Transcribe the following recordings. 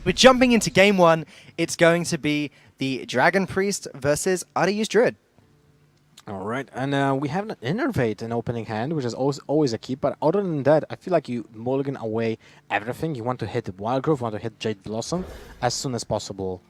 We're jumping into game one. It's going to be the Dragon Priest versus Ardayu's Druid. All right, and we have an Innervate in opening hand, which is always a key. But other than that, I feel like you mulligan away everything. You want to hit the Wild Growth, want to hit Jade Blossom as soon as possible.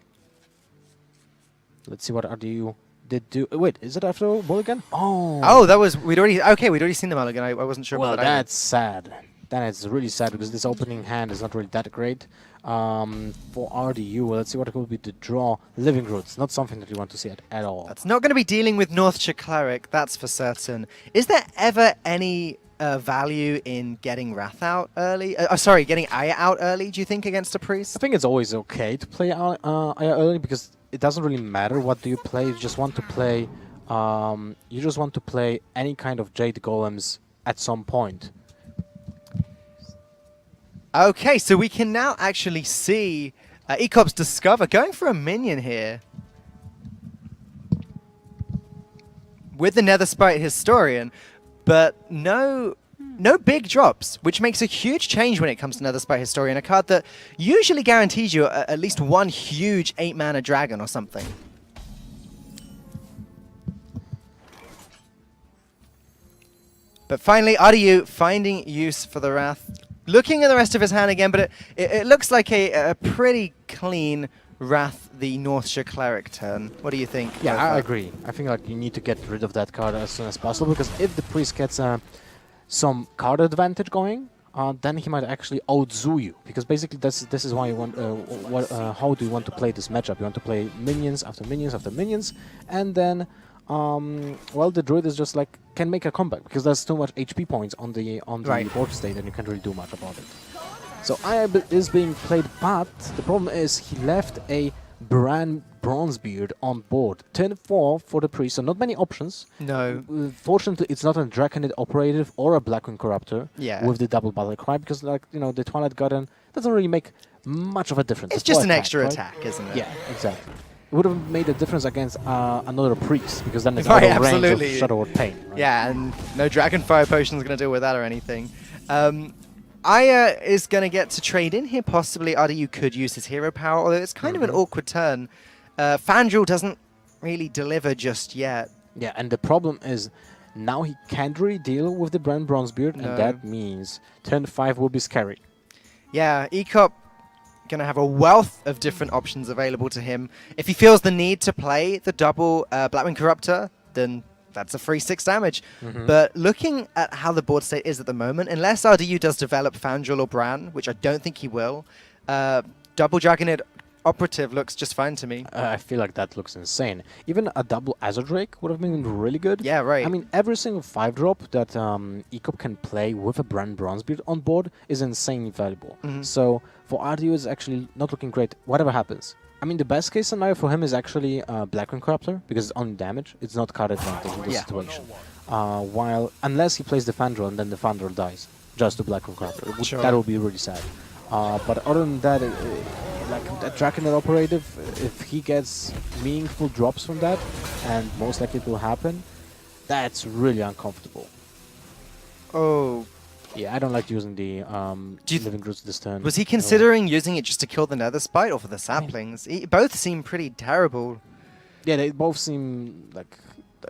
Let's see what Ardayu did do. Wait, is it after mulligan? Oh, that was we'd already seen the mulligan. I wasn't sure. Well, about that's sad. That is really sad because this opening hand is not really that great. For RDU, let's see what it will be to draw Living Roots. Not something that you want to see at all. That's not going to be dealing with Northshire Cleric, that's for certain. Is there ever any value in getting Wrath out early? Sorry, getting Aya out early, do you think, against a Priest? I think it's always okay to play Aya early because it doesn't really matter what do you play. You just want to play. You just want to play any kind of Jade Golems at some point. Okay, so we can now actually see Ek0p's Discover going for a minion here. With the Netherspite Historian, but no big drops, which makes a huge change when it comes to Netherspite Historian, a card that usually guarantees you at least one huge 8-mana dragon or something. But finally, Ardayu finding use for the Wrath. Looking at the rest of his hand again, but it looks like a pretty clean Wrath the Northshire Cleric turn. What do you think? Yeah, I agree. I think like you need to get rid of that card as soon as possible because if the Priest gets some card advantage going, then he might actually outzoo you. Because basically this is why you want. How do you want to play this matchup? You want to play minions after minions after minions, and then. Well, the Druid is just like can make a comeback because there's too much HP points on the board state and you can't really do much about it. So Aya is being played, but the problem is he left a Bronzebeard on board. Turn 4 for the Priest, so not many options. No. Fortunately, it's not a Draconid Operative or a Blackwing Corruptor with the double Battle Cry because, like, you know, the Twilight Garden doesn't really make much of a difference. It's just an extra attack, isn't it? Yeah, exactly. It would have made a difference against another Priest, because then it's out of range of Shadow Word Pain. Right? Yeah, and no Dragonfire Potion is going to deal with that or anything. Aya is going to get to trade in here, possibly. Ardayu could use his hero power, although it's kind of an awkward turn. Fandral doesn't really deliver just yet. Yeah, and the problem is now he can't really deal with the Bronzebeard, and that means turn 5 will be scary. Yeah, Ek0p going to have a wealth of different options available to him. If he feels the need to play the double Blackwing Corruptor, then that's a free 6 damage. But looking at how the board state is at the moment, unless Ardayu does develop Fandral or Bran, which I don't think he will, double Dragonid Operative looks just fine to me. I feel like that looks insane. Even a double Azure Drake would have been really good. Yeah, right. I mean, every single 5-drop that Ek0p can play with a Bronzebeard on board is insanely valuable. So for Ardayu, it's actually not looking great, whatever happens. I mean, the best case scenario for him is actually Blackwing Corruptor, because it's only damage. It's not card advantage in this situation. While, unless he plays the Fandral and then the Fandral dies, just to Blackwing Corruptor. That would be really sad. But other than that, like a Draconid Operative, if he gets meaningful drops from that, and most likely it will happen, that's really uncomfortable. Oh. Yeah, I don't like using the Living Roots this turn. Was he considering using it just to kill the Netherspite or for the saplings? Both seem pretty terrible. Yeah, they both seem like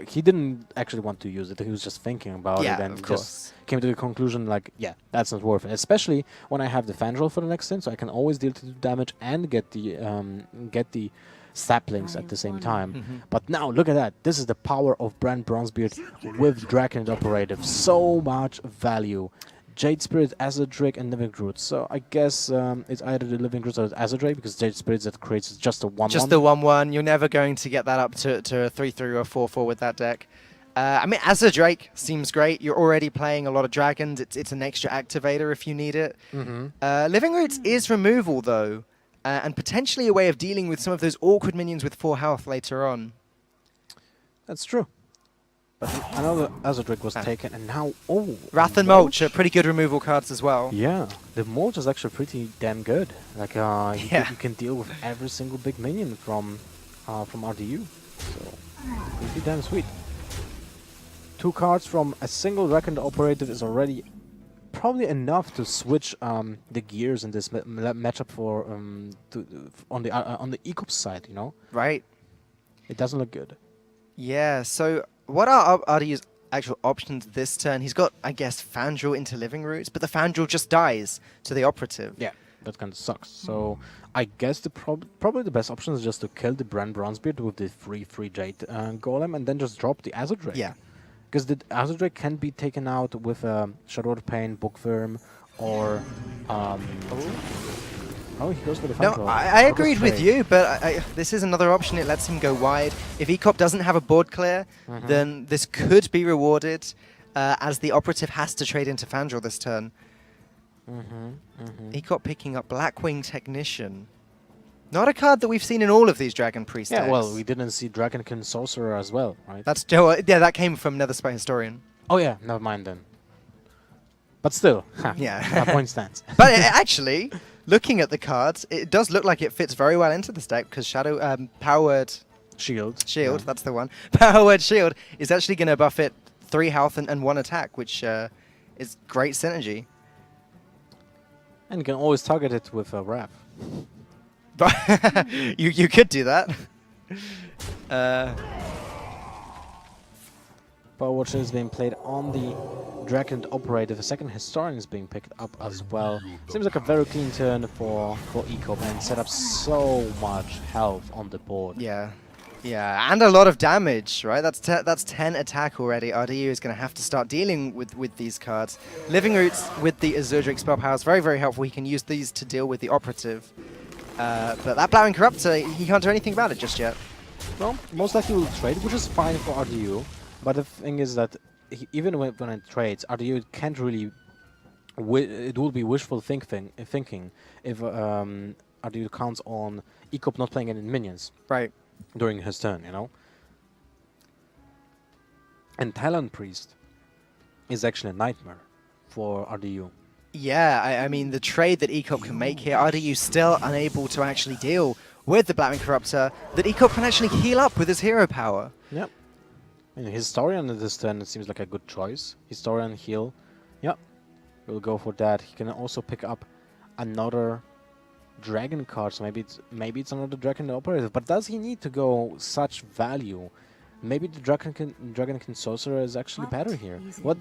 he didn't actually want to use it. He was just thinking about it and just came to the conclusion like, yeah, that's not worth it. Especially when I have the Fandral for the next turn, so I can always deal 2 damage and get the saplings at the same time. But now, look at that. This is the power of Bronzebeard with Draconid Operative. So much value. Jade Spirit, Azure Drake, and Living Roots. So I guess it's either the Living Roots or the Azure Drake, because Jade Spirit that creates just a 1/1. Just the 1/1. You're never going to get that up to a 3/3 or 4/4 with that deck. I mean, Azure Drake seems great. You're already playing a lot of dragons. It's an extra activator if you need it. Living Roots is removal, though, and potentially a way of dealing with some of those awkward minions with 4 health later on. That's true. But another Azure Drake was taken, and now, Wrath and Mulch are pretty good removal cards as well. Yeah, the Mulch is actually pretty damn good. Like, you can deal with every single big minion from RDU. So, pretty damn sweet. 2 cards from a single Draconid Operative is already probably enough to switch the gears in this matchup for on the ECOP side. You know, Right. it doesn't look good. Yeah, so what are RDU's actual options this turn? He's got, I guess, Fandral into living roots, but the Fandral just dies to the operative. Yeah, that kind of sucks. So I guess the probably the best option is just to kill the Brand Bronzebeard with the free Jade Golem and then just drop the Azure Drake. Yeah. Because the Azure Drake can be taken out with Shadow of the Pain, Bookworm, or... Oh, he goes for the No, Fandral. I agreed with you, but this is another option. It lets him go wide. If ECOP doesn't have a board clear, then this could be rewarded, as the operative has to trade into Fandral this turn. ECOP picking up Blackwing Technician. Not a card that we've seen in all of these Dragon Priest decks. Yeah, well, we didn't see Dragonkin Sorcerer as well, right? That's yeah, that came from Netherspite Historian. Oh yeah, never mind then. But still, Yeah. my point stands. But actually, looking at the cards, it does look like it fits very well into this deck because Shadow Power Word Shield. Shield, that's the one. Power Word Shield is actually going to buff it 3 health and 1 attack, which is great synergy. And you can always target it with a Wrath. But you could do that. Power Watcher is being played on the Dragon Operative. A second Historian is being picked up as well. Seems like a very clean turn for ECOP and set up so much health on the board. Yeah. Yeah, and a lot of damage, right? That's 10 attack already. RDU is going to have to start dealing with these cards. Living Roots with the Azure Drake spell power is very, very helpful. He can use these to deal with the operative. But that Blowing Corruptor, he can't do anything about it just yet. Well, most likely will trade, which is fine for RDU. But the thing is that even when it trades, RDU can't really... it will be wishful thinking if RDU counts on ECOP not playing any minions. Right. During his turn, you know? And Talon Priest is actually a nightmare for RDU. Yeah, I mean, the trade that ECOP can make here, RDU still unable to actually deal with the Blowing Corruptor, that ECOP can actually heal up with his hero power. Yep. And Historian in this turn, it seems like a good choice. Historian, heal. Yep. We'll go for that. He can also pick up another Dragon card, so maybe it's another Dragon Operative. But does he need to go such value? Maybe the Dragonkin Sorcerer is actually better here. What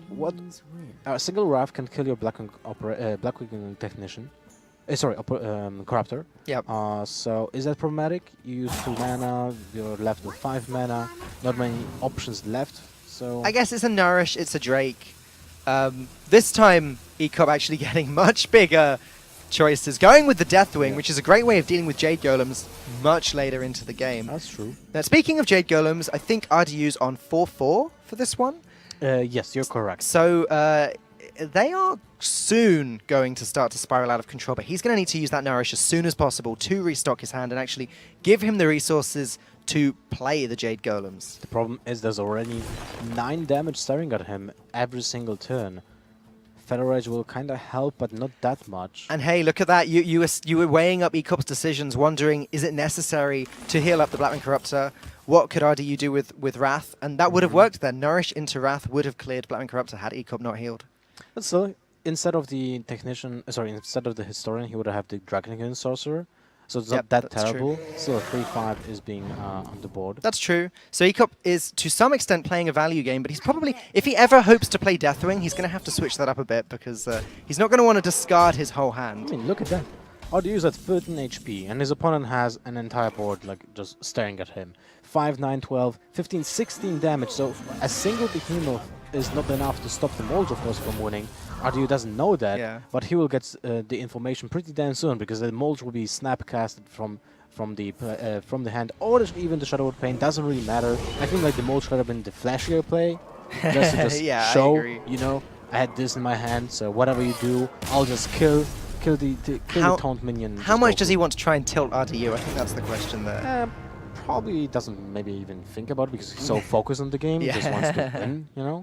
a single Wrath can kill your Blackwing Technician. Corruptor. Yep. So is that problematic? You use 2 mana, you're left with 5 mana, not many options left. So I guess it's a Nourish, it's a Drake. This time, ECOP actually getting much bigger choices. Going with the Deathwing, which is a great way of dealing with Jade Golems much later into the game. That's true. Now, speaking of Jade Golems, I think RDU's on 4-4 for this one. Yes, you're correct. So they are soon going to start to spiral out of control, but he's going to need to use that Nourish as soon as possible to restock his hand and actually give him the resources to play the Jade Golems. The problem is there's already 9 damage staring at him every single turn. Feather Rage will kind of help, but not that much. And hey, look at that. You were weighing up ECOP's decisions, wondering, is it necessary to heal up the Blackwing Corruptor? What could RDU do with Wrath? And that would have worked then. Nourish into Wrath would have cleared Blackwing Corruptor had ECOP not healed. But still, instead of the Technician, instead of the Historian, he would have the Dragonkin Sorcerer. So it's not that terrible. Still, a 3-5 is being on the board. That's true. So ECOP is, to some extent, playing a value game, but he's probably, if he ever hopes to play Deathwing, he's going to have to switch that up a bit, because he's not going to want to discard his whole hand. I mean, look at that. RDU's at 13 HP, and his opponent has an entire board, like, just staring at him. 5, 9, 12, 15, 16 damage, so a single behemoth is not enough to stop the Molds, of course, from winning. RDU doesn't know that, but he will get the information pretty damn soon, because the Molds will be snapcasted from the hand, or even the Shadow of Pain. Doesn't really matter. I think like the Molds should have been the flashier play, just to yeah, show, you know, I had this in my hand, so whatever you do, I'll just kill the taunt minion. How much does he want to try and tilt RDU? I think that's the question there. Probably doesn't maybe even think about it because he's so focused on the game. He just wants to win, you know.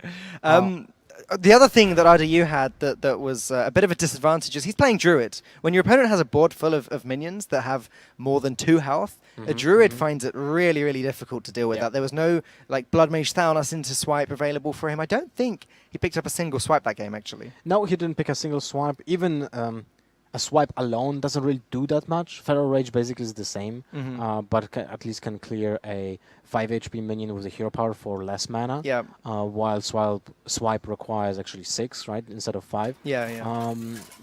The other thing that RDU had that was a bit of a disadvantage is he's playing Druid. When your opponent has a board full of minions that have more than 2 health, a Druid finds it really, really difficult to deal with that. There was no like Blood Mage Thalnos into swipe available for him. I don't think he picked up a single swipe that game, actually. No, he didn't pick a single swipe. Even a swipe alone doesn't really do that much. Feral Rage basically is the same, but at least can clear a 5 HP minion with a hero power for less mana. Yeah. While swipe requires actually 6, right, instead of 5. Yeah.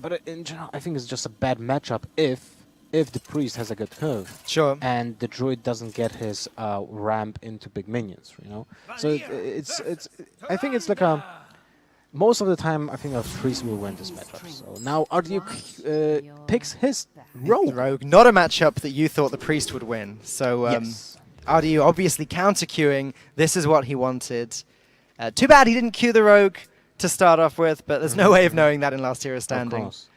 But in general, I think it's just a bad matchup if the priest has a good curve. Sure. And the druid doesn't get his ramp into big minions, you know. So it's I think it's like a. Most of the time, I think our priest will win this matchup. So now RDU picks his rogue. Rogue, not a matchup that you thought the priest would win. So Yes. RDU obviously counter queuing. This is what he wanted. Too bad he didn't queue the rogue to start off with, but there's no way of knowing that in last hero standing. Of course.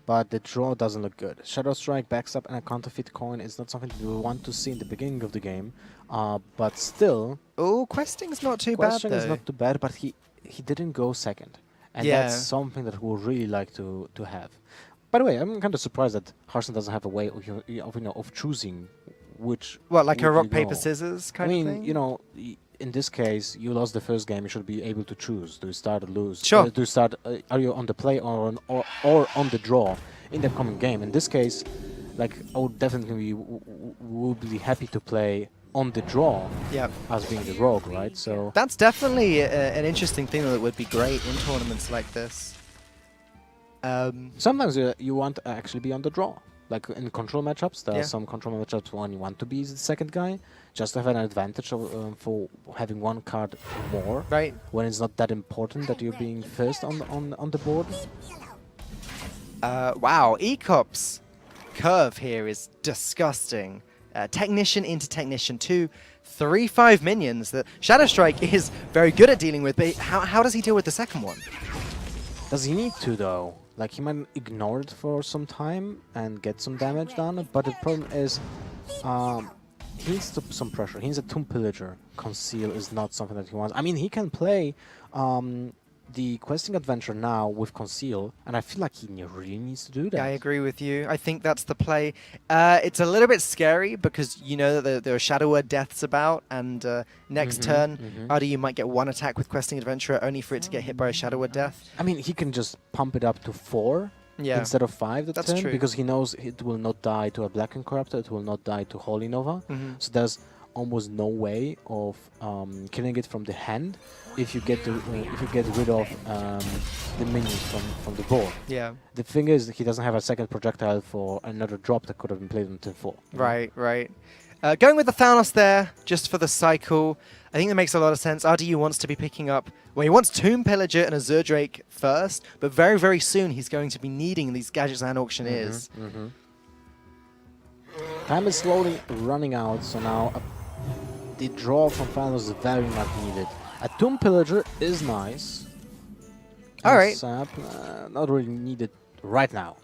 But the draw doesn't look good. Shadow Strike, backstab, and a counterfeit coin is not something you want to see in the beginning of the game. But still, Oh, questing's not too bad question though. is not too bad, but he didn't go second. And Yeah. that's something that we would really like to have. By the way, I'm kind of surprised that Hearthstone doesn't have a way of choosing which... What, like a which rock, you paper, know. scissors I kind of mean, thing? you know, in this case, you lost the first game. You should be able to choose. Do you start or lose? Sure. Do you start? Are you on the play or on the draw in the upcoming game? In this case, like I would definitely would be happy to play on the draw Yeah. as being the rogue, right? So That's definitely an interesting thing that would be great in tournaments like this. sometimes you want to actually be on the draw. Like in control matchups, there Yeah. are some control matchups when you want to be the second guy, just to have an advantage of, for having one card more. Right. When it's not that important that you're being first on the board. Wow, Ek0p's curve here is disgusting. Technician into Technician, 2 3/5 minions that Shadow Strike is very good at dealing with, but how does he deal with the second one? Does he need to though? Like he might ignore it for some time and get some damage done, but the problem is he needs some pressure. He needs a Tomb Pillager. Conceal is not something that he wants. I mean, he can play the Questing Adventure now with Conceal, and I feel like he really needs to do that. Yeah, I agree with you. I think that's the play. It's a little bit scary because you know that there are Shadow Word deaths about, and next turn, RDU might get 1 attack with Questing Adventurer only for it to get hit by a Shadow Word death. I mean, he can just pump it up to 4 Yeah. instead of 5 that That's turn, true. because he knows it will not die to a Blackened Corruptor, it will not die to Holy Nova. So there's almost no way of killing it from the hand if you get rid of the minions from the board. Yeah. The thing is, he doesn't have a second projectile for another drop that could have been played on turn 4. Right. Going with the Thanos there, just for the cycle, I think that makes a lot of sense. RDU wants to be picking up, well, he wants Tomb Pillager and a Zerdrake first, but very, very soon he's going to be needing these Gadgets and Auctioneers. Time is slowly running out, so now the draw from Thanos is very much needed. A Tomb Pillager is nice. All right. Sap, not really needed right now.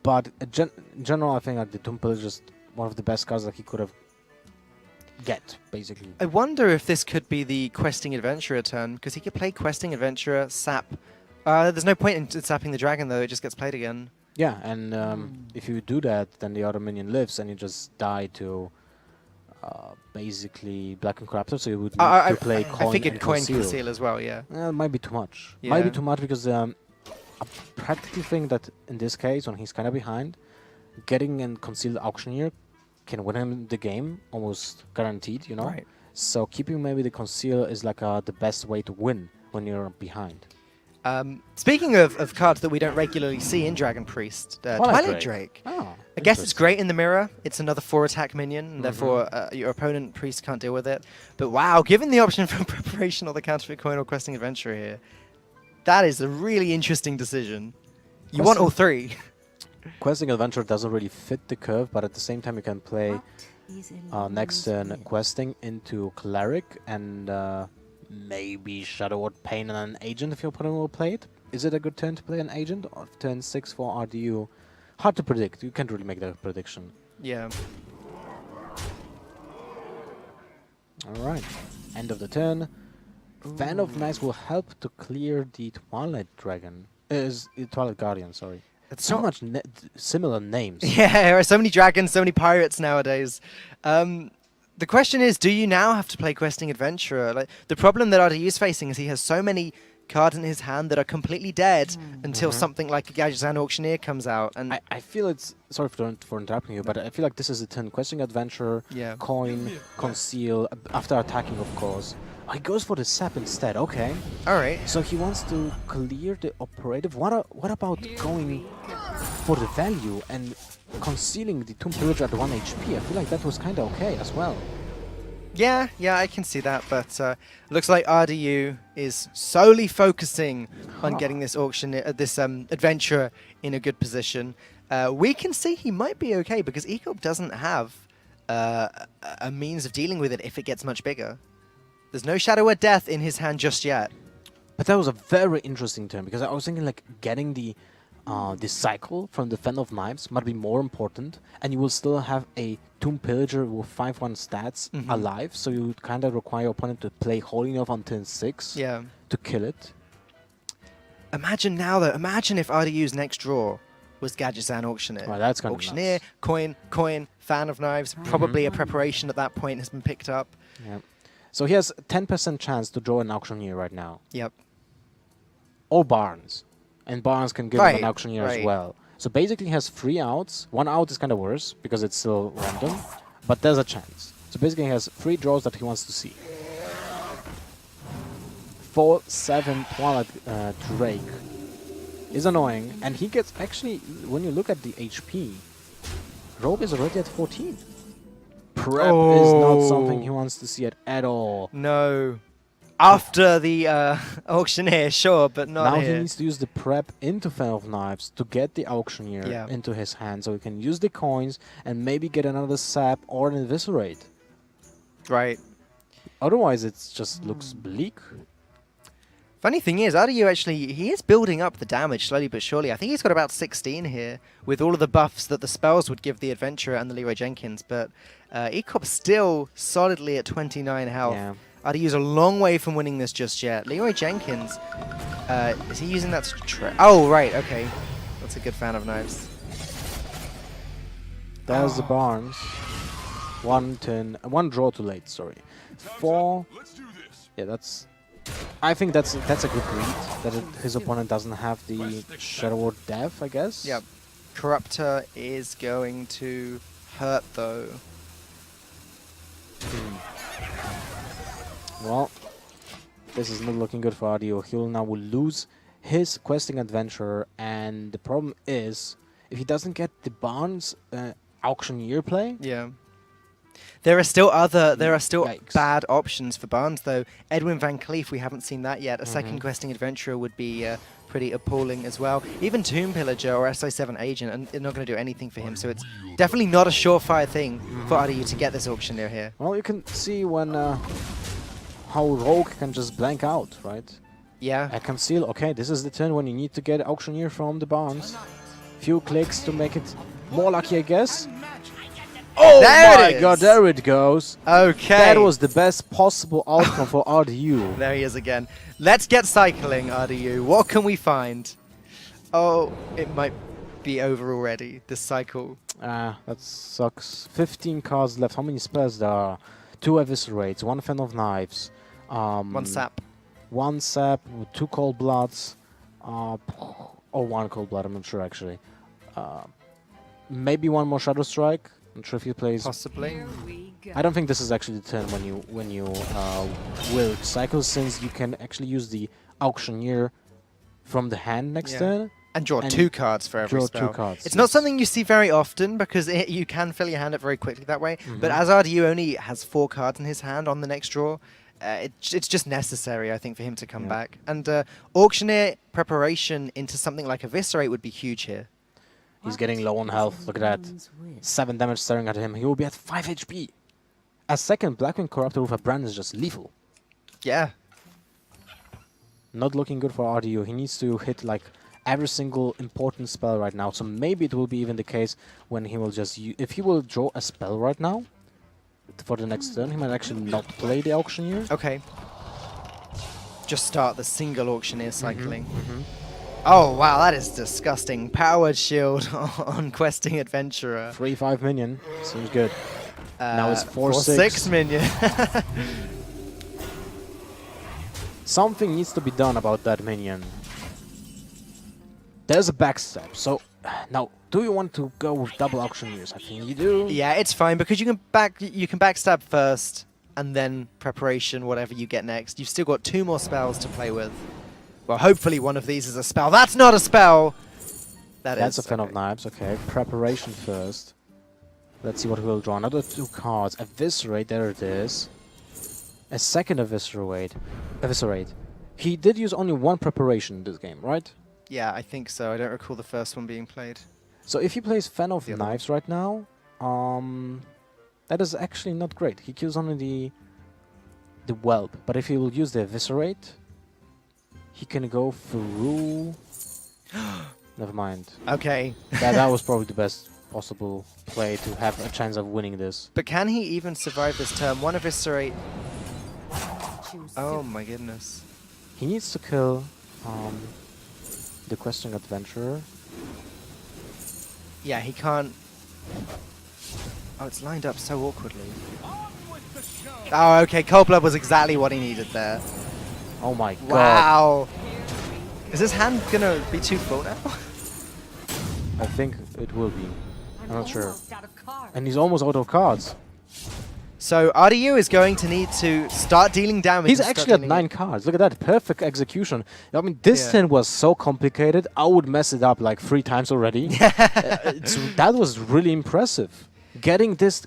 But in general, I think like the Tomb Pillager is one of the best cards that he could have get, basically. I wonder if this could be the Questing Adventurer turn, because he could play Questing Adventurer, sap. There's no point in sapping the dragon, though. It just gets played again. Yeah, and if you do that, then the other minion lives, and you just die to basically Blackened Corruptor, so you would need to play Coin I figured and Coin Conceal. Conceal as well, yeah. It might be too much. Yeah. Might be too much because I practically think that in this case, when he's kind of behind, getting and Concealed Auctioneer can win him the game, almost guaranteed, you know? Right. So keeping maybe the Conceal is like the best way to win when you're behind. Speaking of cards that we don't regularly see in Dragon Priest, Twilight Drake. Oh, I guess it's great in the mirror. It's another 4-attack minion, and therefore your opponent Priest can't deal with it. But wow, given the option for Preparation or the Counterfeit Coin or Questing Adventurer here, that is a really interesting decision. You want all 3. Questing Adventure doesn't really fit the curve, but at the same time you can play next turn Questing into Cleric and maybe Shadow Word Pain and an Agent if your opponent will play it. Is it a good turn to play an Agent? Or turn 6 for RDU? Hard to predict. You can't really make that prediction. Yeah. Alright. End of the turn. Fan of Knights will help to clear the Twilight Dragon. Twilight Guardian, sorry. It's So not- much similar names. Yeah, there are so many dragons, so many pirates nowadays. The question is, do you now have to play Questing Adventurer? Like, the problem that RDU is facing is he has so many cards in his hand that are completely dead until something like a Gadgetzan Auctioneer comes out. And I feel it's... Sorry for interrupting you, but I feel like this is a turn. Questing Adventure, Yeah. Coin, Conceal, after attacking, of course. Oh, he goes for the Sap instead, okay. all right. So he wants to clear the operative. What about going for the value and concealing the Tomb Pillager at 1 HP? I feel like that was kind of okay as well. Yeah, I can see that, but looks like RDU is solely focusing on getting this adventurer in a good position. We can see he might be okay because ESPORT doesn't have a means of dealing with it if it gets much bigger. There's no Shadow of Death in his hand just yet. But that was a very interesting turn because I was thinking like getting the cycle from the Fan of Knives might be more important, and you will still have a Tomb Pillager with 5/1 stats alive, so you kind of require your opponent to play Holy enough on turn 6 Yeah. to kill it. Imagine now though. Imagine if RDU's next draw was Gadgetzan Auctioneer. Well, that's kind of Auctioneer, coin, Fan of Knives. Probably a preparation at that point has been picked up. Yeah. So he has 10% chance to draw an Auctioneer right now. Yep. Or Barnes. And Barnes can give him Right, an Auctioneer as right. well. So basically he has 3 outs. 1 out is kind of worse because it's still random. But there's a chance. So basically he has 3 draws that he wants to see. 4/7 Twilight Drake is annoying. And he gets actually, when you look at the HP, Rogue is already at 14. Prep is not something he wants to see at all. No. After the Auctioneer, sure, but not Now here. he needs to use the prep into Fan of Knives to get the Auctioneer Yeah. into his hand, so he can use the coins and maybe get another Sap or an Eviscerate. Right. Otherwise, it just looks bleak. Funny thing is, RDU actually, he is building up the damage slowly but surely. I think he's got about 16 here, with all of the buffs that the spells would give the Adventurer and the Leroy Jenkins, but ESPORT still solidly at 29 health. Yeah. RDU's a long way from winning this just yet. Leroy Jenkins, is he using that to oh, right, okay. That's a good Fan of Knives. There's the Barnes. 1 draw too late, sorry. 4. Yeah, that's... I think that's a good read, that his opponent doesn't have the Shadow of Death, I guess. Yep. Corruptor is going to hurt, though. Well, this is not looking good for RDO. He will lose his Questing Adventurer, and the problem is, if he doesn't get the Barnes Auctioneer play, Yeah. There are still Yikes. bad options for Barnes, though. Edwin Van Cleef, we haven't seen that yet. A second Questing Adventurer would be pretty appalling as well. Even Tomb Pillager or SI7 Agent, and they're not going to do anything for him, so it's definitely not a surefire thing for RDU to get this Auctioneer here. well, you can see when how Rogue can just blank out, right? Yeah. I Conceal, okay, this is the turn when you need to get Auctioneer from the Barnes. Few clicks to make it more lucky, I guess. Oh There my it is. god, there it goes. Okay. That was the best possible outcome for RDU. There he is again. Let's get cycling, RDU. What can we find? Oh, it might be over already, this cycle. That sucks. 15 cards left. How many spells there are? 2 Eviscerates, 1 Fan of Knives. 1 sap. 1 Sap, 2 Cold Bloods. Or 1 Cold Blood, I'm not sure actually. Maybe 1 more Shadow Strike. I'm not sure if he plays. Possibly. I don't think this is actually the turn when you will cycle, since you can actually use the Auctioneer from the hand next Yeah. turn. And draw And 2 cards for every draw spell. 2 cards. It's not yes. something you see very often because you can fill your hand up very quickly that way. But as RDU only has 4 cards in his hand on the next draw, it's just necessary, I think, for him to come back. And Auctioneer preparation into something like Eviscerate would be huge here. He's getting low on health. Look at that. 7 damage staring at him. He will be at 5 HP. A second Blackwing Corruptor with a brand is just lethal. Yeah. Not looking good for RDU. He needs to hit like every single important spell right now. So maybe it will be even the case when he will just if he will draw a spell right now for the next turn, he might actually not play the Auctioneer. Okay. just start the single auctioneer cycling. Mm-hmm. Oh wow, that is disgusting. Powered shield on questing adventurer. 3-5 minion. Seems good. Now it's 4-6 minion. Something needs to be done about that minion. There's a backstab. So now, do you want to go with double auctioneers? I think you do. Yeah, it's fine because you can backstab first and then preparation, whatever you get next. You've still got 2 more spells to play with. Well, hopefully one of these is a spell. That's not a spell. That's a Fan of Knives. Okay, preparation first. Let's see what we'll draw. Another 2 cards. Eviscerate. There it is. A second Eviscerate. He did use only 1 preparation in this game, right? Yeah, I think so. I don't recall the first one being played. So if he plays Fan of Knives right now, that is actually not great. He kills only the Whelp. But if he will use the Eviscerate, he can go through... Never mind. Okay. that was probably the best possible play to have a chance of winning this. But can he even survive this turn? 1 Eviscerate... Oh my goodness. He needs to kill the Questing Adventurer. Yeah, he can't... Oh, it's lined up so awkwardly. Oh, okay. Cold Blood was exactly what he needed there. Oh my god. Wow. Is his hand gonna be too full now? I think it will be. I'm not sure. And he's almost out of cards. So RDU is going to need to start dealing damage. He's actually at 9 cards. Look at that. Perfect execution. I mean, this turn was so complicated. I would mess it up like 3 times already. That was really impressive. Getting this...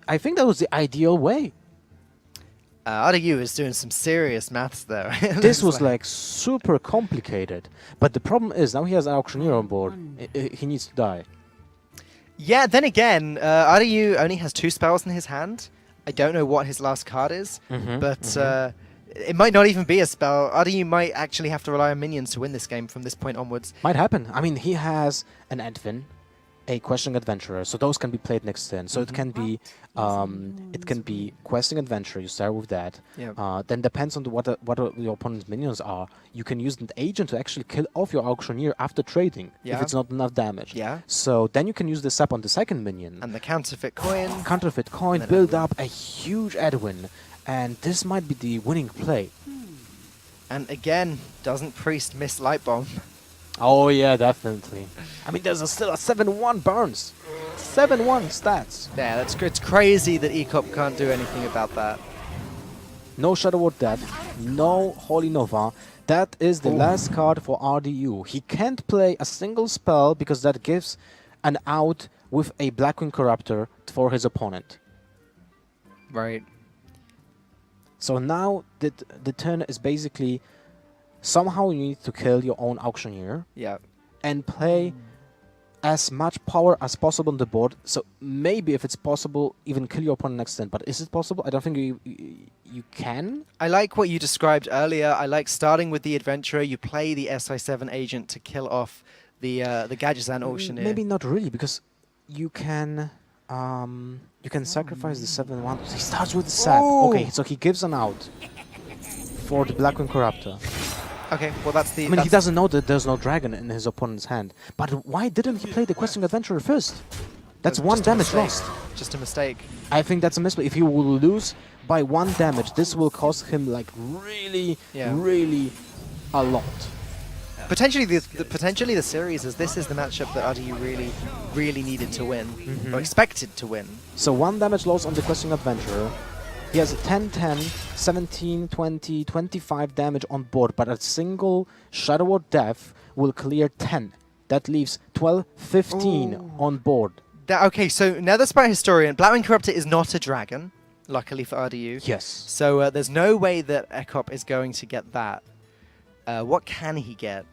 I think that was the ideal way. RDU is doing some serious maths there. This was like super complicated. But the problem is, now he has an auctioneer on board. He needs to die. Yeah, then again, RDU only has 2 spells in his hand. I don't know what his last card is, but it might not even be a spell. RDU might actually have to rely on minions to win this game from this point onwards. Might happen. I mean, he has an Advin, a Questing Adventurer, so those can be played next turn. So it can be Questing Adventurer. You start with that. Yeah. Then depends on what your opponent's minions are. You can use an agent to actually kill off your auctioneer after trading if it's not enough damage. Yeah. So then you can use this up on the second minion. And the counterfeit coin. Counterfeit coin, build up a huge Edwin, and this might be the winning play. And again, doesn't Priest miss Light Bomb? Oh yeah, definitely. I mean, there's still a 7-1 burns. 7-1 stats. Yeah, it's crazy that Ek0p can't do anything about that. No Shadow Ward Dead, no Holy Nova. That is the last card for RDU. He can't play a single spell because that gives an out with a Blackwing Corruptor for his opponent. Right. So now the turn is basically somehow you need to kill your own auctioneer. Yeah. And play as much power as possible on the board. So maybe if it's possible, even kill your opponent next turn. But is it possible? I don't think you can. I like what you described earlier. I like starting with the Adventurer. You play the SI7 agent to kill off the Gadgetzan auctioneer. Maybe not really, because you can sacrifice the 7-1. He starts with the sap. Okay, so he gives an out for the Blackwing Corruptor. Okay, well that's the... I mean, he doesn't know that there's no dragon in his opponent's hand. But why didn't he play the Questing Adventurer first? That's 1 damage lost. Just a mistake. I think that's a mistake. If he will lose by 1 damage, this will cost him like really a lot. Potentially the series, as this is the matchup that RDU really needed to win, or expected to win. So 1 damage loss on the Questing Adventurer. He has 10, 10, 17, 20, 25 damage on board, but a single Shadow Ward Death will clear 10. That leaves 12, 15 on board. Okay, so Nether Sprite Historian, Blackwing Corruptor is not a dragon, luckily for RDU. Yes. So there's no way that Ek0p is going to get that. What can he get?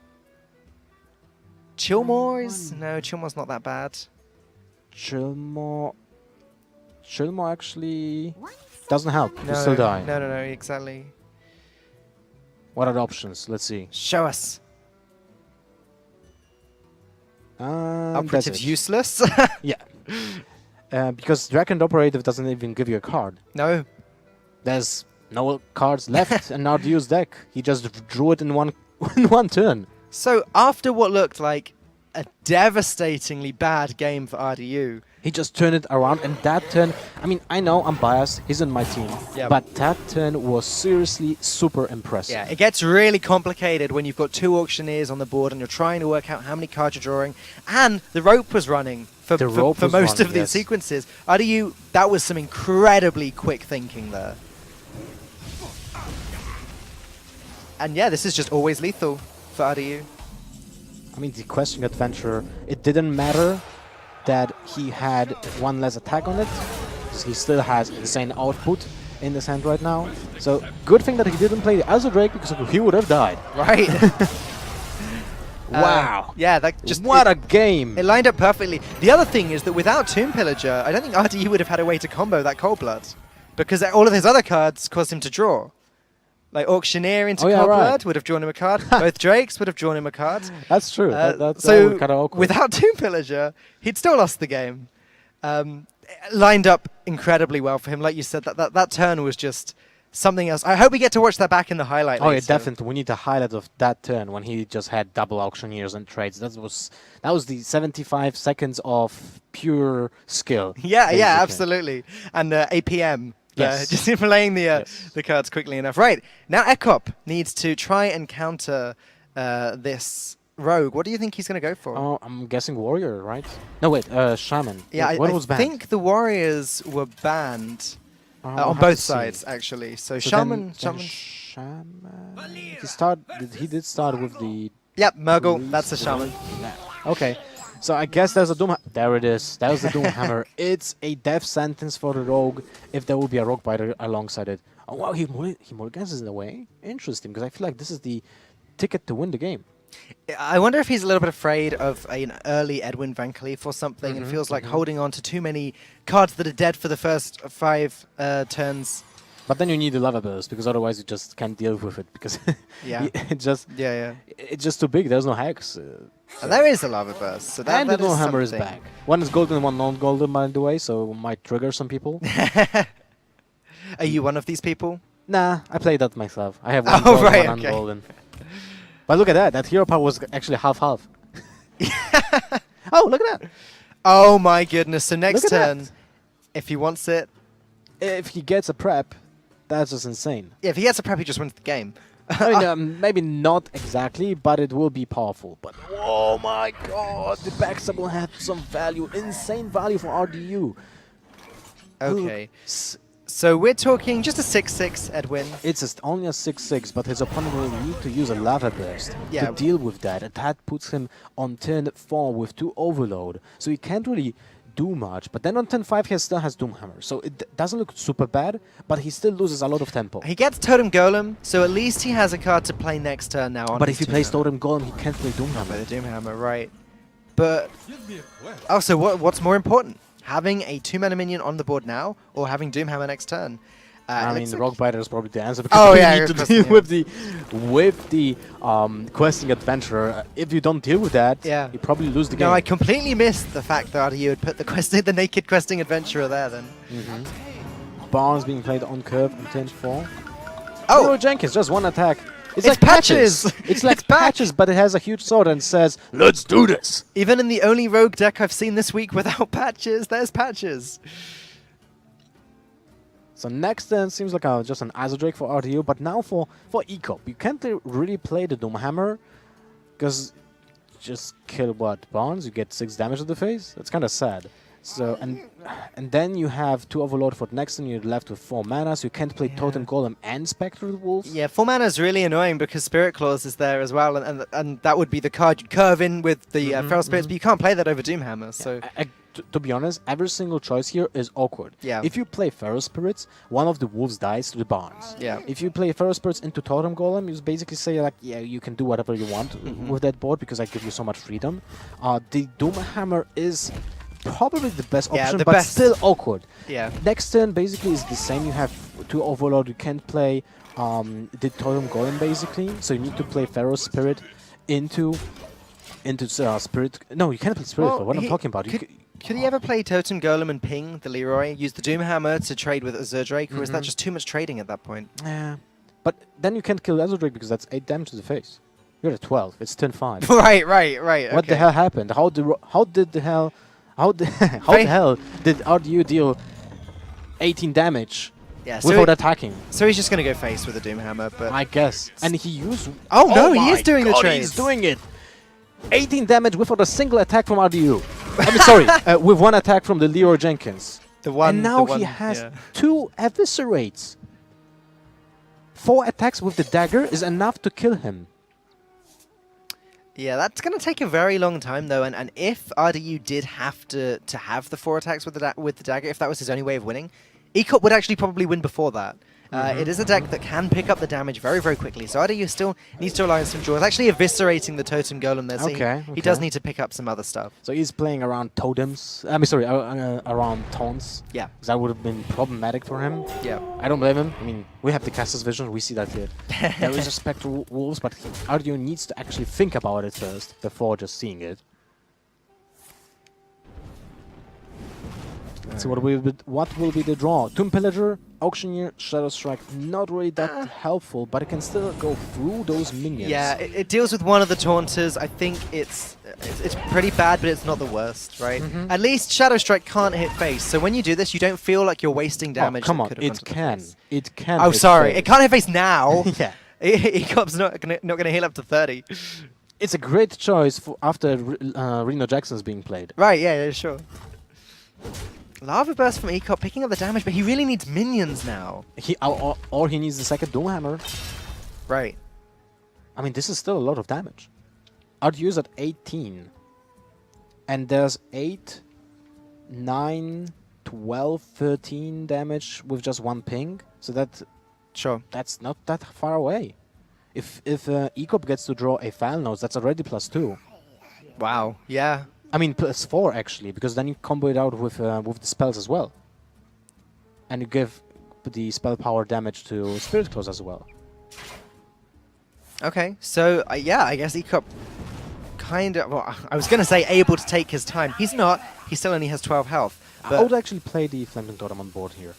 Chillmore is... No, Chillmore's not that bad. Chillmore actually doesn't help. No, You still die. No, exactly. What are the options? Let's see. Show us. Operative's Desert. useless. Yeah. Because Drag and Operative doesn't even give you a card. No. There's no cards left in RDU's deck. He just drew it in one in one turn. So after what looked like a devastatingly bad game for RDU, He just turned it around, and that turn, I mean, I know I'm biased, he's in my team, Yeah. but that turn was seriously super impressive. yeah, it gets really complicated when you've got 2 auctioneers on the board and you're trying to work out how many cards you're drawing. And the rope was running for, The for, rope for was most running, of these yes. sequences. RDU, that was some incredibly quick thinking there. And yeah, this is just always lethal for RDU. I mean, the questing adventure, it didn't matter that he had 1 less attack on it, because he still has insane output in his hand right now. So, good thing that he didn't play the Azure Drake, because he would have died. Right. Wow. Yeah, that just What a game! it lined up perfectly. The other thing is that without Tomb Pillager, I don't think RDU would have had a way to combo that Cold Blood, because all of his other cards caused him to draw. Like Auctioneer into Oh, yeah, Cold right. Blood would have drawn him a card. Both Drakes would have drawn him a card. That's true. That's So kind of awkward. without Tomb Pillager, he'd still lost the game. Lined up incredibly well for him. Like you said, that turn was just something else. I hope we get to watch that back in the highlight. Oh yeah, later. definitely. We need the highlight of that turn when he just had double auctioneers and trades. That was the 75 seconds of pure skill. Yeah, basically. absolutely. And APM. Yes. Just playing the Yes. the cards quickly enough. Right, now Ek0p needs to try and counter this rogue. What do you think he's going to go for? Oh, I'm guessing warrior, right? No, wait, shaman. yeah, what I was banned? think the warriors were banned I'll on have both to see. sides, actually. So, So shaman. He did start with the. Yep, Murgle. Police That's a shaman. Okay, so I guess there's a Doom. There it is. There's the Doom Hammer. It's a death sentence for the rogue if there will be a rogue biter alongside it. Oh wow, he mulligans in a way. Interesting, because I feel like this is the ticket to win the game. I wonder if he's a little bit afraid of an early Edwin Van Cleef or something, and feels like holding on to too many cards that are dead for the first 5 turns. But then you need the lava burst, because otherwise you just can't deal with it, because Yeah. it's just too big. There's no hex. And there is a lava burst, so that, And that the Doom Hammer is something. back. One is golden, one non-golden, by the way, so might trigger some people. Are you one of these people? Nah, I played that myself. I have one Oh, golden, right, one okay. golden. But look at that. That hero power was actually half-half. Oh, look at that. Oh my goodness! So next Look at turn, that. if he wants it, If he gets a prep, that's just insane. yeah, if he gets a prep, he just wins the game. I mean, maybe not exactly, but it will be powerful. But oh my god, the backstab will have some value, insane value for RDU. Okay. So we're talking just a 6/6, Edwin. It's only a 6/6, but his opponent will need to use a lava burst Yeah. to deal with that, and that puts him on turn 4 with 2 overload. So he can't really do much. But then on turn 5 he still has Doom Hammer, so it doesn't look super bad, but he still loses a lot of tempo. He gets Totem Golem, so at least he has a card to play next turn now. On But his if he Doom plays Hammer. Totem Golem, he can't play Doom Play Hammer. the Doom Hammer, right? But also, what's more important? Having a 2-mana minion on the board now, or having Doom Hammer next turn? I mean, it's the like- Rock Biter is probably the answer, because Oh, you yeah, need you're to questing, deal with the questing adventurer. If you don't deal with that, Yeah. you probably lose the game. No, I completely missed the fact that you had put the naked questing adventurer there. Then. Barnes being played on curve on turn 4. Oh, Hero Jenkins, just 1 attack. It's It's like patches. Patches. It's like It's back. patches, but it has a huge sword and says, "Let's do this." even in the only rogue deck I've seen this week without patches, there's patches. So next turn seems like just an Azure Drake for RDU, but now for Ek0p, you can't really play the Doom Hammer, because just kill what, Barnes? You get 6 damage to the face? That's kind of sad. So and then you have 2 Overload for the next turn, you're left with 4 mana, so you can't play Totem Golem and Spectral Wolf. Yeah, 4 mana is really annoying because Spirit Claws is there as well, and that would be the card you'd curve in with the Feral Spirits, but you can't play that over Doom Hammer. So To be honest, every single choice here is awkward. Yeah. If you play Feral Spirits, one of the wolves dies to the Barnes. Yeah. If you play Feral Spirits into Totem Golem, you basically say like, yeah, you can do whatever you want with that board because I give you so much freedom. The Doom Hammer is probably the best Yeah, option, the but best. still awkward. yeah, Next turn basically is the same. You have 2 Overload. You can't play the Totem Golem basically, so you need to play Feral Spirit into Spirit. No, you can't play Spirit. Well, What I'm he talking about. Could he ever play Totem Golem and ping the Leroy? Use the Doomhammer to trade with Azure Drake, or is that just too much trading at that point? Yeah. But then you can't kill Azure Drake because that's 8 damage to the face. You're at 12. It's 10-5. right. What the hell happened? How the hell did RDU deal 18 damage without attacking? So he's just going to go face with the Doomhammer, but I guess. And he used... Oh no, he is doing the trade. He's doing it. 18 damage without a single attack from RDU. I mean, sorry, with one attack from the Leroy Jenkins. And now he has 2 eviscerates. 4 attacks with the dagger is enough to kill him. Yeah, that's going to take a very long time, though. And if RDU did have to have the 4 attacks with the dagger, if that was his only way of winning, ESPORT would actually probably win before that. It is a deck that can pick up the damage very, very quickly. So RDU still needs to rely on some draws. Actually eviscerating the Totem Golem there. So he does need to pick up some other stuff. So he's playing around totems. I mean, sorry, around taunts. Yeah. Because that would have been problematic for him. Yeah. I don't blame him. I mean, we have the caster's vision. We see that here. There is a Spectral Wolves, but RDU needs to actually think about it first before just seeing it. Let's see what will be the draw. Tomb Pillager, Auctioneer, Shadow Strike, not really that helpful, but it can still go through those minions. Yeah, it deals with one of the Taunters. I think it's pretty bad, but it's not the worst, right? At least Shadow Strike can't hit face, so when you do this, you don't feel like you're wasting damage. Oh, come on, it can. It can. Oh, sorry, it can't hit face now. Yeah. ESPORT's not gonna heal up to 30. It's a great choice for after Reno Jackson's being played. Right, yeah, sure. Lava Burst from ESPORT picking up the damage, but he really needs minions now. Or he needs the second Doomhammer. Right. I mean, this is still a lot of damage. RDU's at 18. And there's 8, 9, 12, 13 damage with just 1 ping. So that's not that far away. If ESPORT gets to draw a File Notes, that's already +2. Wow, yeah. I mean, +4 actually, because then you combo it out with the spells as well. And you give the spell power damage to Spirit Claws as well. Okay, so yeah, I guess ESPORT kind of... Well, I was going to say able to take his time. He's not. He still only has 12 health. But I would actually play the Flaming Totem on board here.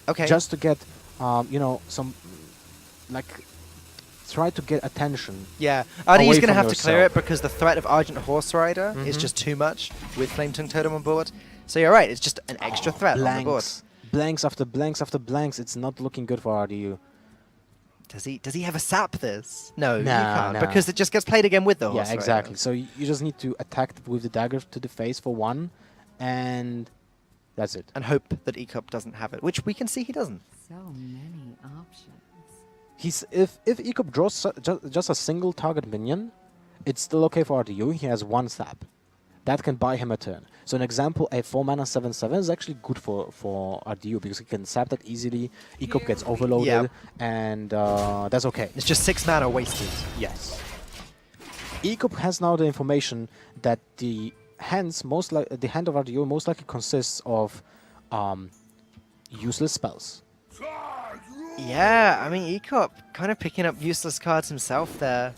Okay. Just to get, you know, some... Like... Try to get attention. Yeah, RDU's going to have yourself. to clear it because the threat of Argent Horse Rider is just too much with Flame Tongue Totem on board. So you're right, it's just an extra threat on the board. Blanks after blanks after blanks. It's not looking good for RDU. Does he have a sap this? No, he Nah, can't, because it just gets played again with the Horse Yeah, exactly. So you just need to attack with the dagger to the face for 1, and that's it. And hope that ESPORT doesn't have it, which we can see he doesn't. So many options. If ESPORT draws just a single target minion, it's still okay for RDU. He has 1 sap. That can buy him a turn. So an example, a 4-mana 7/7 is actually good for RDU because he can sap that easily. ESPORT gets overloaded, and that's okay. It's just 6 mana wasted. Yes. ESPORT has now the information that the hand of RDU most likely consists of useless spells. Yeah, I mean, ESPORT kind of picking up useless cards himself there.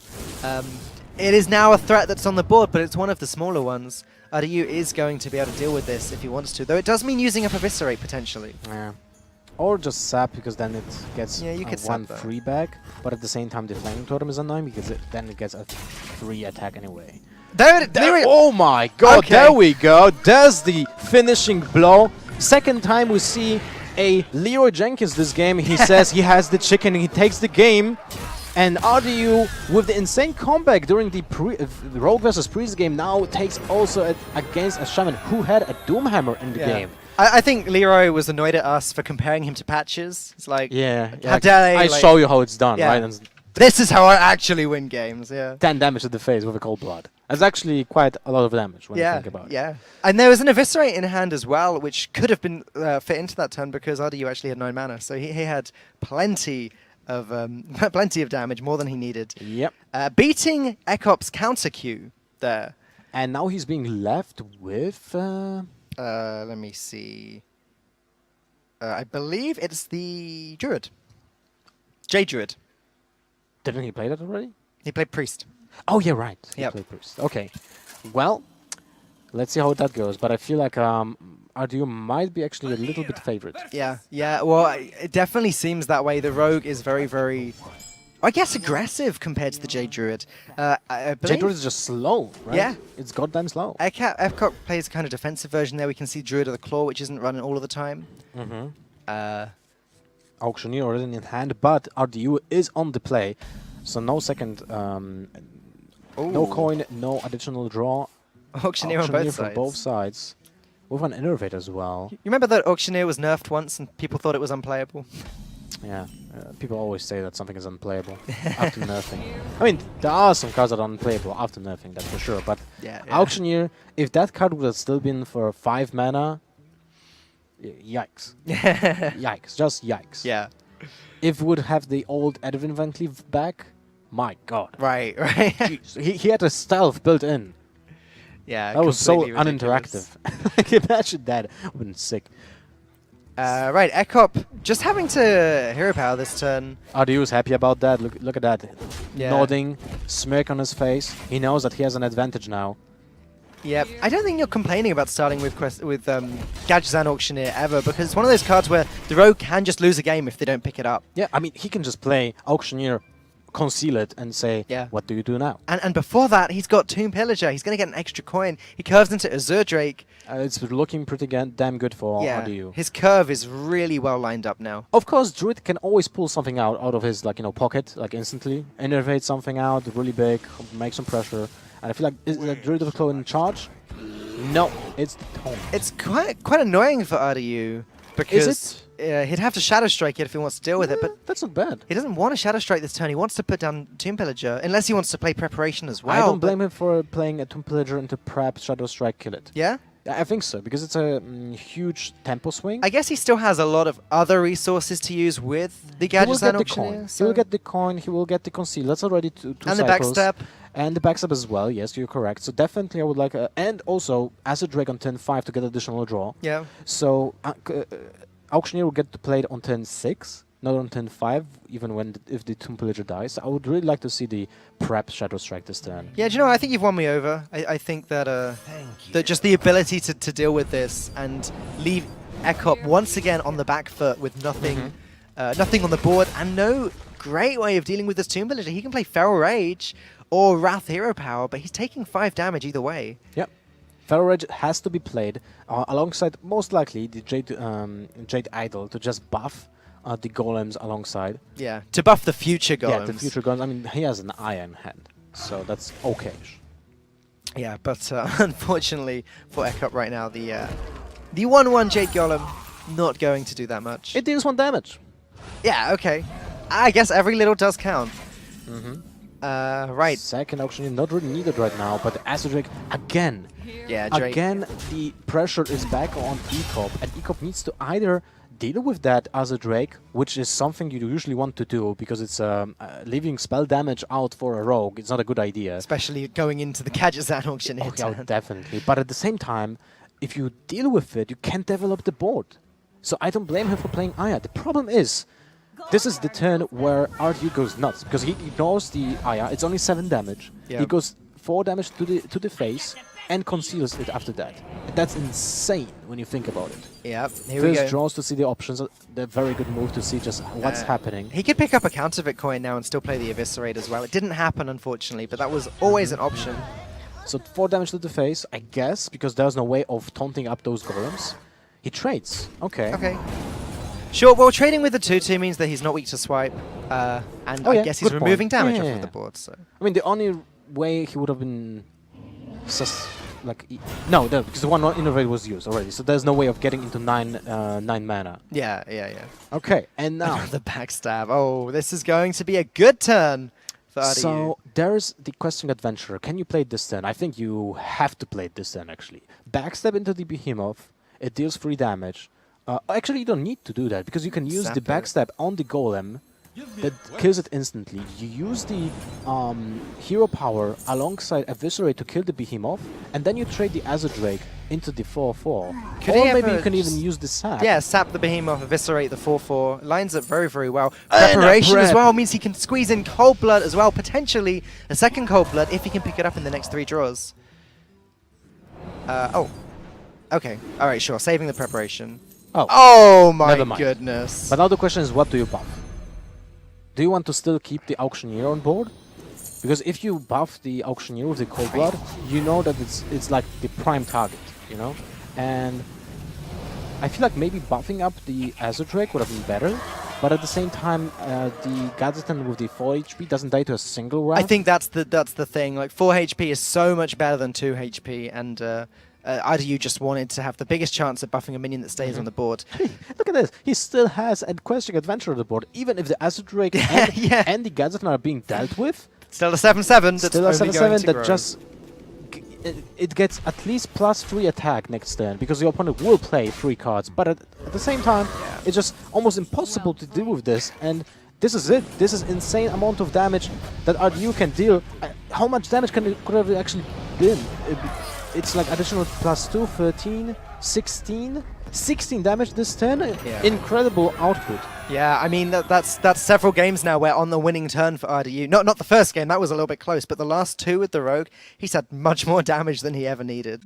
It is now a threat that's on the board, but it's one of the smaller ones. RDU is going to be able to deal with this if he wants to, though it does mean using up Eviscerate potentially. Yeah. Or just sap, because then it gets you could one sap free back, but at the same time the Flaming Totem is annoying, because then it gets a free attack anyway. Oh my god, Okay. there we go! There's the finishing blow. Second time we see a Leroy Jenkins this game. He says he has the chicken and he takes the game. And RDU, with the insane comeback during the Rogue vs. Priest game, now takes also against a Shaman who had a Doomhammer in the game. I think Leroy was annoyed at us for comparing him to Patches. It's like, how dare they? I show you how it's done, right? And this is how I actually win games, 10 damage to the face with a cold blood. That's actually quite a lot of damage when you think about it. Yeah, and there was an Eviscerate in hand as well, which could have been fit into that turn because RDU actually had 9 mana, so he had plenty of damage, more than he needed. Yep. Beating Ek0p's counter Q there. And now he's being left with... let me see. I believe it's the Druid. J-Druid. Didn't he play that already? He played Priest. Oh, yeah, right. Yep. He played Priest. Okay. Well, Let's see how that goes. But I feel like RDU might be actually a little bit favored. Yeah. Well, it definitely seems that way. The Rogue is very, very, I guess, aggressive compared to the Jade Druid. I believe Jade Druid is just slow, right? Yeah. It's goddamn slow. Ek0p plays a kind of defensive version there. We can see Druid of the Claw, which isn't running all of the time. Auctioneer already in hand, but RDU is on the play. So no second, no coin, no additional draw. Auctioneer on both from sides. both sides. With an Innervate as well. You remember that Auctioneer was nerfed once and people thought it was unplayable? Yeah, people always say that something is unplayable after nerfing. I mean, there are some cards that are unplayable after nerfing, that's for sure. But Auctioneer, if that card would have still been for 5 mana, yikes. Yikes, just yikes. Yeah. If would have the old Edwin Van Cleave back, my god. Right. Jeez, he had a stealth built in. Yeah, that was so completely uninteractive. ridiculous. Like, imagine that. Would have been sick. Right, Ek0p just having to hero power this turn. RDU is happy about that. Look at that. Yeah. Nodding, smirk on his face. He knows that he has an advantage now. Yep. I don't think you're complaining about starting with Gadgetzan Auctioneer ever, because it's one of those cards where the Rogue can just lose a game if they don't pick it up. Yeah, I mean, he can just play Auctioneer, conceal it, and say, what do you do now? And before that, he's got Tomb Pillager. He's going to get an extra coin. He curves into Azure Drake. It's looking pretty damn good for RDU. His curve is really well lined up now. Of course, Druid can always pull something out of his pocket, instantly. Innervate something out really big, make some pressure. And I feel like, is the Druid of the Claw in charge? No, it's the Tome. It's quite annoying for RDU. Because he'd have to Shadow Strike it if he wants to deal with it, but that's not bad. He doesn't want to Shadow Strike this turn. He wants to put down Tomb Pillager, unless he wants to play Preparation as well. I don't blame him for playing a Tomb Pillager into Prep, Shadow Strike, kill it. Yeah? I think so, because it's a huge tempo swing. I guess he still has a lot of other resources to use with the Gadgetzan Auctioneer. He will get the coin, he will get the Conceal. That's already two and cycles. The Backstep. And the backstep as well, yes, you're correct. So definitely I would like... and also, Acid Drake on turn 5 to get additional draw. Yeah. So... Auctioneer will get to play it on turn 6, not on turn 5, even when if the Tomb Pillager dies. I would really like to see the Prep Shadow Strike this turn. Yeah, do you know, I think you've won me over. I think that that just the ability to deal with this and leave Ek0p once again on the back foot with nothing, nothing on the board, and no great way of dealing with this Tomb Pillager. He can play Feral Rage or Wrath Hero Power, but he's taking 5 damage either way. Yep. Feral Rage has to be played alongside, most likely, the Jade Idol to just buff the golems alongside. Yeah, to buff the future golems. Yeah, the future golems. I mean, he has an Iron Hand, so that's okay. Yeah, but unfortunately for Ek0p right now, the 1/1 Jade Golem not going to do that much. It deals 1 damage. Yeah, okay. I guess every little does count. Right. Second Auctioneer not really needed right now, but the Acid Drake again. Yeah, Drake. Again, the pressure is back on EKOP, and EKOP needs to either deal with that Acid Drake, which is something you usually want to do because it's leaving spell damage out for a rogue. It's not a good idea. Especially going into the Gadgetzan Auctioneer turn. Yeah, definitely. But at the same time, if you deal with it, you can't develop the board. So I don't blame him for playing Aya. The problem is, this is the turn where RDU goes nuts because he ignores the Aya. It's only 7 damage. Yeah. He goes 4 damage to the face and conceals it after that. That's insane when you think about it. Yep, here we go. First draws to see the options. The very good move to see just what's happening. He could pick up a Counterfeit coin now and still play the Eviscerate as well. It didn't happen, unfortunately, but that was always an option. So 4 damage to the face, I guess, because there's no way of taunting up those golems. He trades. Okay. Okay. Sure, well, trading with the 2/2 means that he's not weak to swipe, and I guess he's removing damage off of the board. So I mean, the only way he would have been... no, because the 1/1 Innervate was used already, so there's no way of getting into 9 mana. Yeah. Okay, and now... the backstab. Oh, this is going to be a good turn for RDU. So, there's the Questing Adventurer. Can you play it this turn? I think you have to play it this turn, actually. Backstab into the Behemoth. It deals 3 damage. Actually, you don't need to do that, because you can use the backstab on the golem that kills it instantly. You use the hero power alongside Eviscerate to kill the Behemoth, and then you trade the Azure Drake into the 4/4. Or maybe you can even use the sap. Yeah, sap the Behemoth, Eviscerate the 4/4. Lines up very, very well. Preparation as well means he can squeeze in Cold Blood as well, potentially a second Cold Blood if he can pick it up in the next 3 draws. Oh. Okay. All right, sure. Saving the preparation. Oh, Oh my Never mind. goodness. but now the question is, what do you buff? Do you want to still keep the Auctioneer on board? Because if you buff the Auctioneer with the Cold Blood, you know that it's like the prime target, you know? And I feel like maybe buffing up the Azure Drake would have been better, but at the same time, the Gadsden with the 4 HP doesn't die to a single round. I think that's the thing. Like 4 HP is so much better than 2 HP, and IDU just wanted to have the biggest chance at buffing a minion that stays on the board. Look at this. He still has a Questing Adventure on the board, even if the Azure Drake and, Yeah. and the Gadsden are being dealt with. Still a 7/7. That's Still a only 7/7 going to that grow. just it gets at least +3 attack next turn because the opponent will play 3 cards. But at the same time, it's just almost impossible to deal with this. And this is it. This is insane amount of damage that RDU can deal. How much damage could have it actually been? It's like additional +2, 13, 16. 16 damage this turn. Yeah. Incredible output. Yeah, I mean that's several games now where on the winning turn for RDU. Not the first game, that was a little bit close, but the last 2 with the Rogue, he's had much more damage than he ever needed.